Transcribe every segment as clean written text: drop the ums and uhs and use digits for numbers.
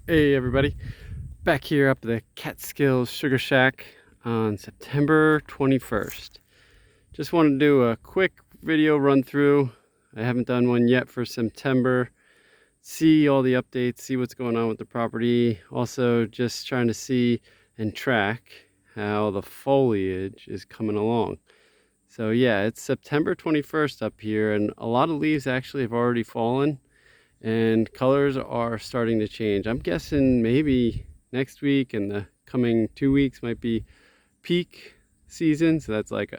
Hey everybody, back here up at the Catskills Sugar Shack on September 21st. Just wanted to do a quick video run through. I haven't done one yet for September. See all the updates, see what's going on with the property. Also just trying to see and track how the foliage is coming along. So yeah, it's September 21st up here and a lot of leaves actually have already fallen and colors are starting to change. I'm guessing maybe next week and the coming 2 weeks might be peak season. So that's like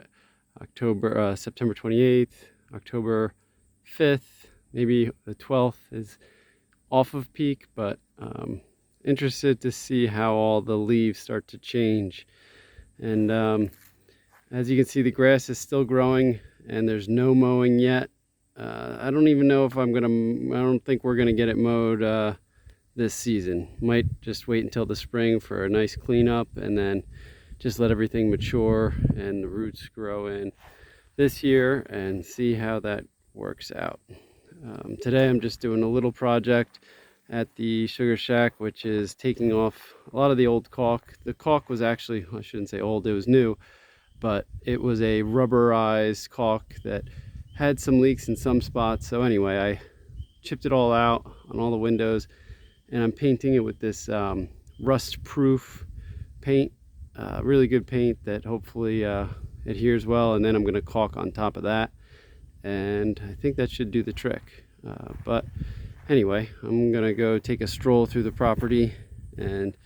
September 28th, October 5th, maybe the 12th is off of peak, but interested to see how all the leaves start to change. And as you can see, the grass is still growing and there's no mowing yet. I don't even know if I don't think we're gonna get it mowed this season. Might just wait until the spring for a nice cleanup and then just let everything mature and the roots grow in this year and see how that works out. Today I'm just doing a little project at the Sugar Shack, which is taking off a lot of the old caulk. The caulk was actually, I shouldn't say old, it was new, but it was a rubberized caulk that had some leaks in some spots. So anyway, I chipped it all out on all the windows and I'm painting it with this rust proof paint, really good paint that hopefully adheres well, and then I'm going to caulk on top of that and I think that should do the trick. But anyway, I'm going to go take a stroll through the property and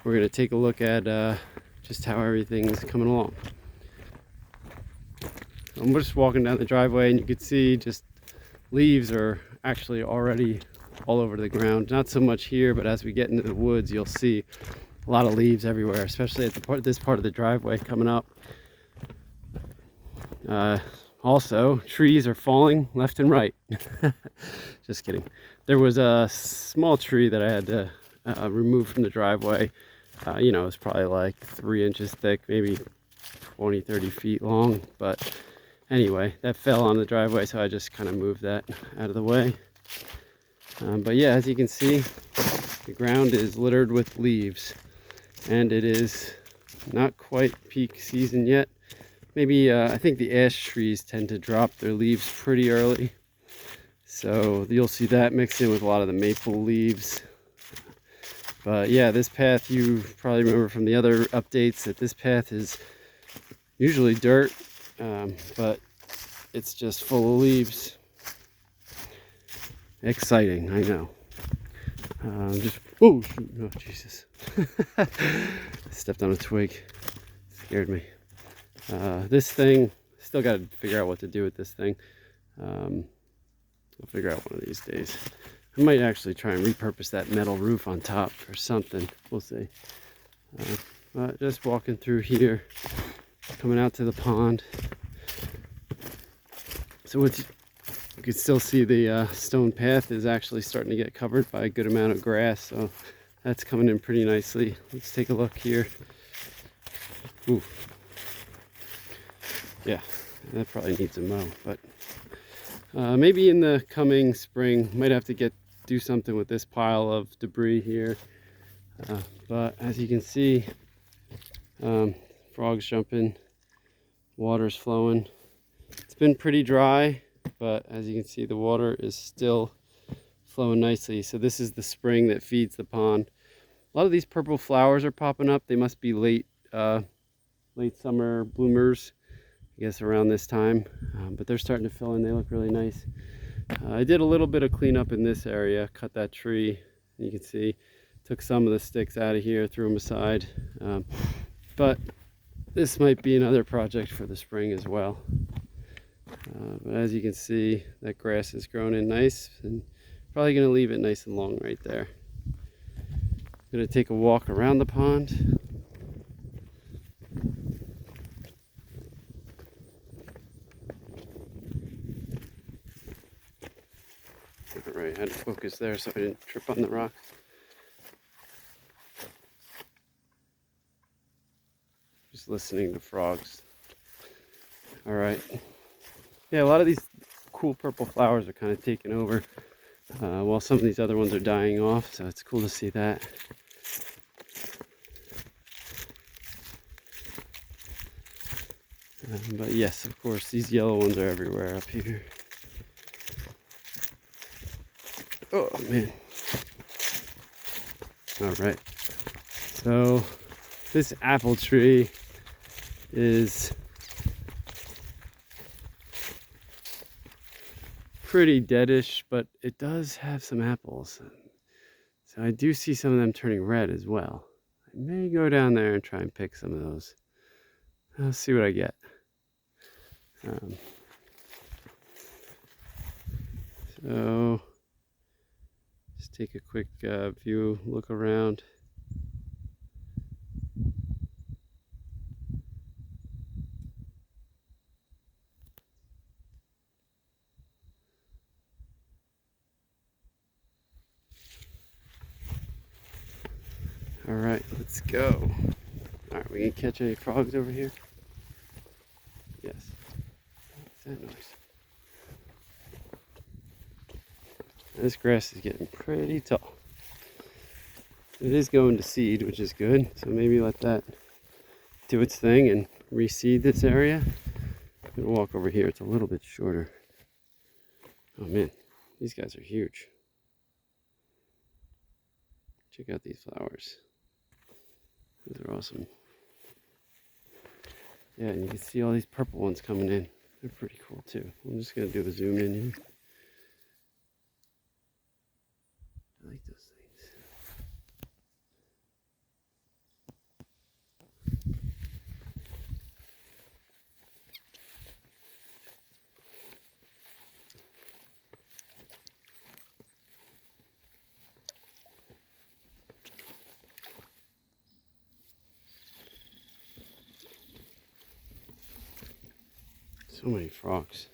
we're going to take a look at just how everything's coming along. I'm just walking down the driveway and you can see just leaves are actually already all over the ground. Not so much here, but as we get into the woods, you'll see a lot of leaves everywhere, especially at this part of the driveway coming up. Also, trees are falling left and right. Just kidding. There was a small tree that I had to remove from the driveway. You know, it's probably like 3 inches thick, maybe 20-30 feet long, but anyway, that fell on the driveway, so I just kind of moved that out of the way. But yeah, as you can see, the ground is littered with leaves and it is not quite peak season yet. Maybe I think the ash trees tend to drop their leaves pretty early, so you'll see that mixed in with a lot of the maple leaves. But yeah, this path, you probably remember from the other updates that this path is usually dirt, but it's just full of leaves. Exciting, I know. Oh shoot, oh Jesus. Stepped on a twig, scared me. This thing, still got to figure out what to do with this thing. I'll figure out one of these days. I might actually try and repurpose that metal roof on top or something. We'll see. Just walking through here, coming out to the pond. So you can still see the stone path is actually starting to get covered by a good amount of grass. So that's coming in pretty nicely. Let's take a look here. Ooh. Yeah, that probably needs a mow, but maybe in the coming spring, might have to do something with this pile of debris here. But as you can see, frogs jumping, water's flowing. It's been pretty dry, but as you can see, the water is still flowing nicely. So this is the spring that feeds the pond. A lot of these purple flowers are popping up. They must be late summer bloomers, I guess around this time, but they're starting to fill in. They look really nice. I did a little bit of cleanup in this area, cut that tree. You can see, took some of the sticks out of here, threw them aside. But this might be another project for the spring as well. But as you can see, that grass has grown in nice, and probably going to leave it nice and long right there. I'm going to take a walk around the pond. Right, I had to focus there so I didn't trip on the rock. Just listening to frogs. All right. Yeah, a lot of these cool purple flowers are kind of taking over. while some of these other ones are dying off, so it's cool to see that. But yes, of course, these yellow ones are everywhere up here. Oh man. All right. So this apple tree is pretty deadish, but it does have some apples. So I do see some of them turning red as well. I may go down there and try and pick some of those. I'll see what I get. So just take a quick view, look around. All right, let's go. All right, we can catch any frogs over here? Yes. What's that noise? This grass is getting pretty tall. It is going to seed, which is good. So maybe let that do its thing and reseed this area. I'm gonna walk over here. It's a little bit shorter. Oh man, these guys are huge. Check out these flowers. Those are awesome. Yeah, and you can see all these purple ones coming in. They're pretty cool too. I'm just gonna do a zoom in here. I like those things. So many frogs.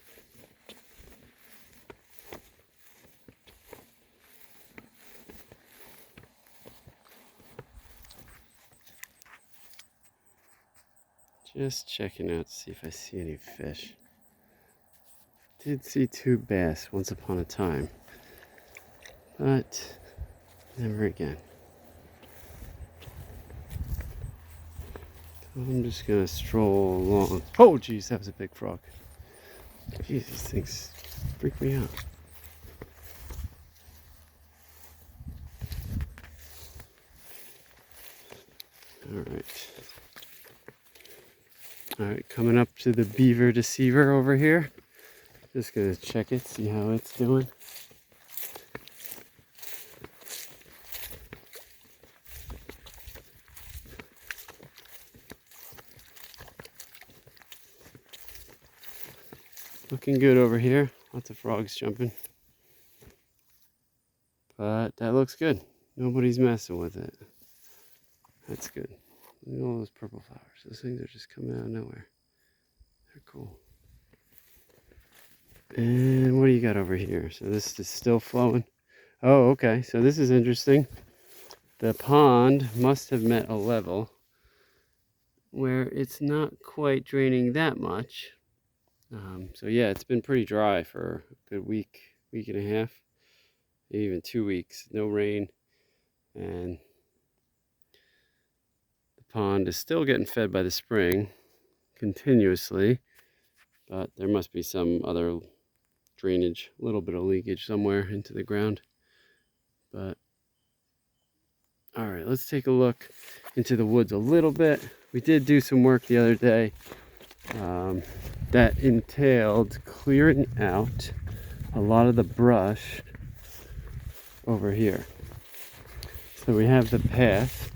Just checking out to see if I see any fish. Did see 2 bass once upon a time, but never again. I'm just gonna stroll along. Oh geez, that was a big frog. Jeez, these things freak me out. All right, coming up to the beaver deceiver over here. Just gonna check it, see how it's doing. Looking good over here. Lots of frogs jumping. But that looks good. Nobody's messing with it. That's good. Look at all those purple flowers. Those things are just coming out of nowhere. They're cool. And what do you got over here? So this is still flowing. Oh, okay. So this is interesting. The pond must have met a level where it's not quite draining that much. So yeah, it's been pretty dry for a good week and a half, maybe even 2 weeks. No rain, and the pond is still getting fed by the spring continuously, but there must be some other drainage, a little bit of leakage somewhere into the ground. But all right, let's take a look into the woods a little bit. We did do some work the other day that entailed clearing out a lot of the brush over here. So we have the path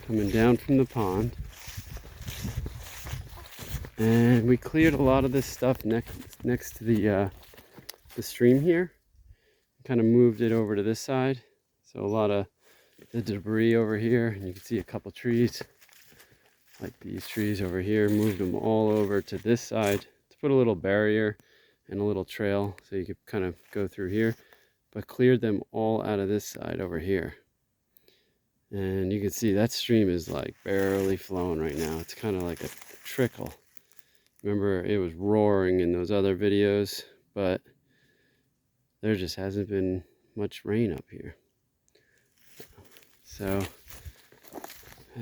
coming down from the pond, and we cleared a lot of this stuff next to the stream here. Kind of moved it over to this side, so a lot of the debris over here, and you can see a couple trees like these trees over here. Moved them all over to this side to put a little barrier and a little trail so you could kind of go through here, but cleared them all out of this side over here. And you can see that stream is like barely flowing right now. It's kind of like a trickle. Remember, it was roaring in those other videos, but there just hasn't been much rain up here. So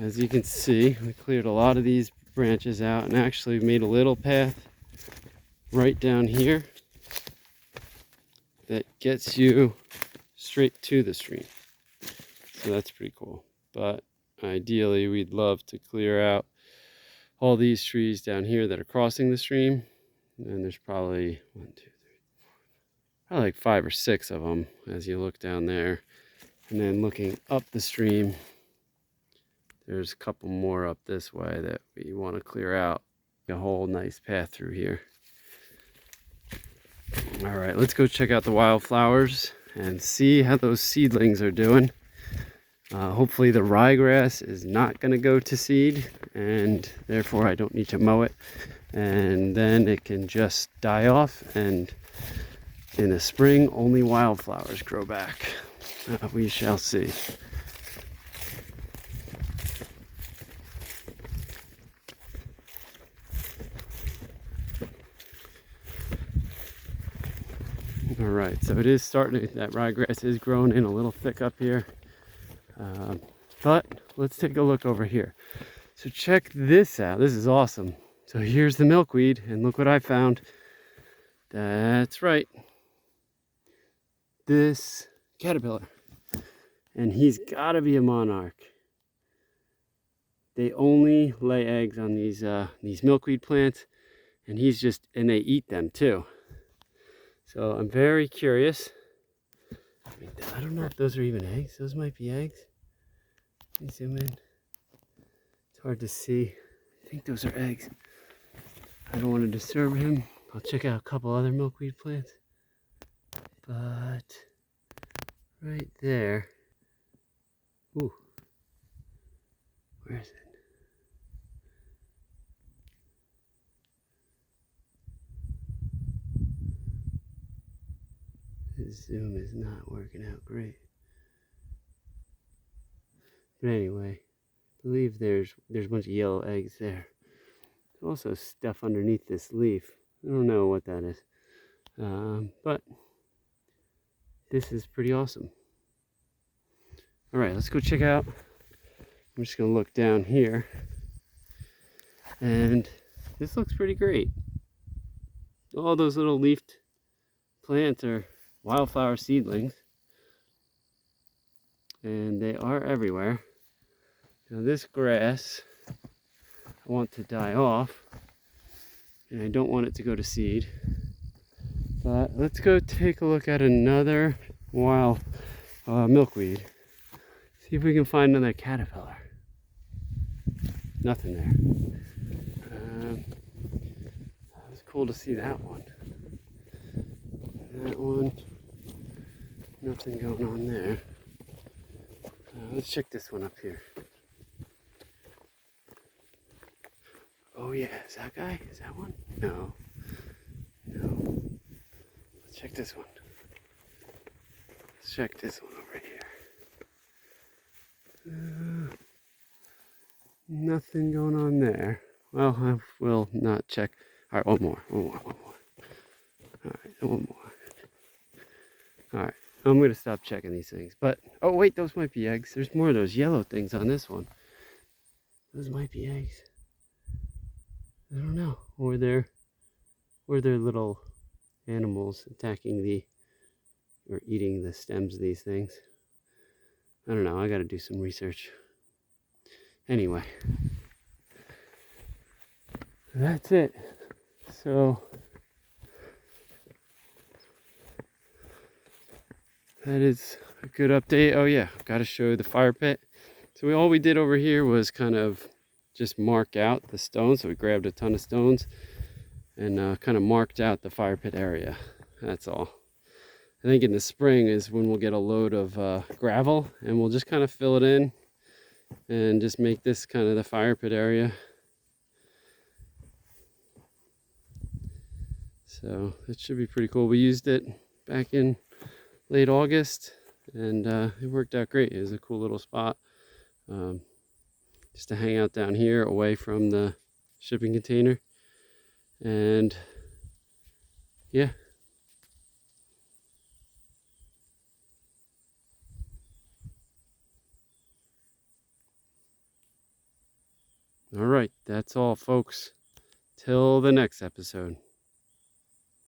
as you can see, we cleared a lot of these branches out and actually made a little path right down here that gets you straight to the stream. So that's pretty cool. But ideally, we'd love to clear out all these trees down here that are crossing the stream. And there's probably probably like 5 or 6 of them as you look down there. And then looking up the stream, there's a couple more up this way that we want to clear out. A whole nice path through here. All right, let's go check out the wildflowers and see how those seedlings are doing. Hopefully the ryegrass is not going to go to seed, and therefore I don't need to mow it. And then it can just die off, and in the spring only wildflowers grow back. We shall see. All right, so it is starting, that ryegrass is growing in a little thick up here. But let's take a look over here. So check this out. This is awesome. So here's the milkweed, and look what I found. That's right. This caterpillar. And he's got to be a monarch. They only lay eggs on these milkweed plants, and they eat them too. So I'm very curious. I don't know if those are even eggs. Those might be eggs. Let me zoom in. It's hard to see. I think those are eggs. I don't want to disturb him. I'll check out a couple other milkweed plants. But right there. Ooh. Where is it? This zoom is not working out great. But anyway, I believe there's a bunch of yellow eggs there. There's also stuff underneath this leaf. I don't know what that is. But this is pretty awesome. All right, let's go check out. I'm just gonna look down here. And this looks pretty great. All those little leafed plants are wildflower seedlings. And they are everywhere. Now this grass, I want to die off, and I don't want it to go to seed. But let's go take a look at another wild milkweed. See if we can find another caterpillar. Nothing there. It was cool to see that one. That one, nothing going on there. Let's check this one up here. Oh yeah, is that guy? Is that one? No. No. Let's check this one. Let's check this one over here. Nothing going on there. Well, I will not check. All right, one more. All right, one more. All right, I'm going to stop checking these things. But, oh wait, those might be eggs. There's more of those yellow things on this one. Those might be eggs. I don't know. Or they're little animals attacking or eating the stems of these things. I don't know. I got to do some research. Anyway, that's it. So that is a good update. Oh yeah, got to show the fire pit. So all we did over here was kind of just mark out the stones. So we grabbed a ton of stones and kind of marked out the fire pit area. That's all. I think in the spring is when we'll get a load of gravel, and we'll just kind of fill it in and just make this kind of the fire pit area. So it should be pretty cool. We used it back in late August, and it worked out great. It was a cool little spot. Just to hang out down here away from the shipping container. And yeah. All right, that's all, folks. Till the next episode.